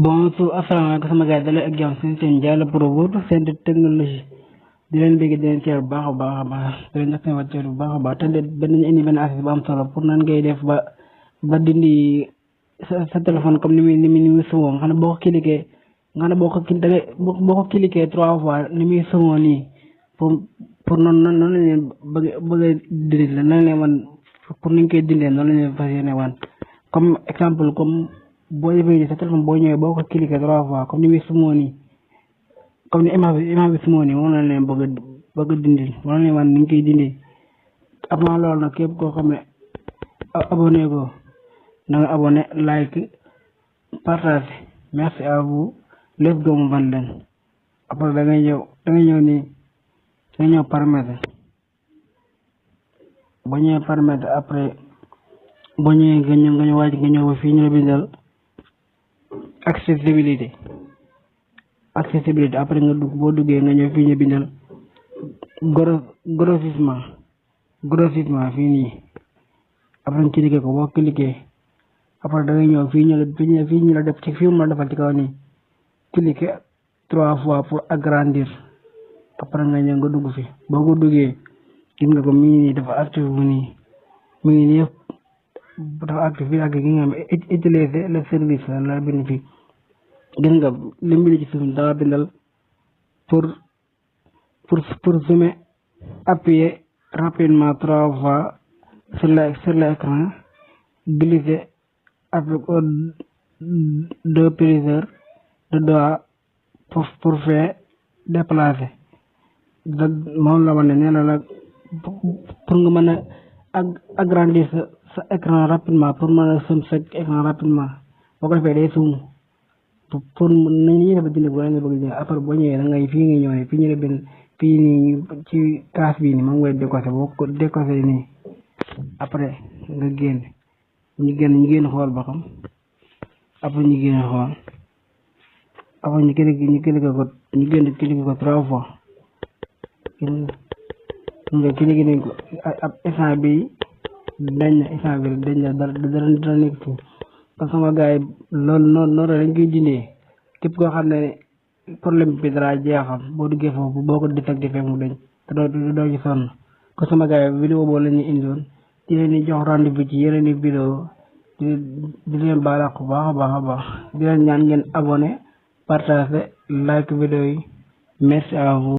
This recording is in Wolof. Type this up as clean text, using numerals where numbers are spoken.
Bonjour, asalaamaaleykum sama gars yi dalee ak jàmm seen Diallo Pro Bourd seen technologie di leen bëgg di leen ceer bu baax a baax a baax di leen def seen wàcceer bu baax a baax te de benn indi benn affaire bu am solo pour nan ngay def ba dindi sa téléphone comme ni muy sëmoo nga xam ne boo ko cliqué nga xam ne boo ko cliqué 3 fois ni muy sëmoo nii pour noonu la leen bëgg a dindi la nan leen wan pour ni ñu koy dindee noonu la leen fas yéene wan comme exemple comme boo defee sa téléphone boo ñëwee boo ko cliqué 3 fois comme ni muy sëmoo nii comme ni image bi sëmoo nii moom la leen bëgg a dindil moom la leen wan ni ñu koy dindee avant loolu nag képp koo xam ne abonné ko na nga abonné like partage merci à vous let's go mu ban leen après da ngay ñëw nii da ngay ñëw paramètre boo ñëwee paramètre après boo ñëwee nga ñëw wàcc nga ñëw ba fii ñu la bindal accessibilité après nga dugg boo duggee nga ñëw fii ñu bindal grossissement fii nii après nga cliqué ko boo cliqué après da ngay ñëw fii ñu la def ci fii mu la defal ci kaw nii cliqué 3 fois pour agrandir après nga ñëw nga dugg fi boo ko duggee gis nga ko mi ngi nii dafa actif bu nii mi ngi nii dafa actif fii ak gi nga xam utiliser le service la bind fii gis nga li mu bind ci suuf dafa bindal pour zoomer appuyer rapidement 3 fois sur l'écran glisser avec deux prises de doigts pour faire déplacer moom la wane nee na la pour nga mën a agrandir sa écran rapidement pour mën a zoom sa écran rapidement boo ko defee day zoom pour nañu def dindi boo leen bëgg après boo ñëwee da ngay fii nga ñëw ne fii ñu la benn fii nii ci kaas bii nii moom ngay décoché boo ko décoché nii après nga génn ñu génn xool ba xam après ñu génn xool après ñu cliqué ko 3 fois nga cliqué nañ ko ab instant bi dañ na dara nekk ci parce que sama gars yi loolu noonu lañ koy dindee képp koo xam ne problème bi dara jeexam boo duggee foofu boo ko détecté fee mu dañ te doo ci sonn ko sama gars yi vidéo boobu la ñuy indiwoon di leen di jox rendez-vous ci yeneen i vidéo di leen baalaq bu baax a baax di leen ñaan ngeen abonné partager like vidéo yi merci à vous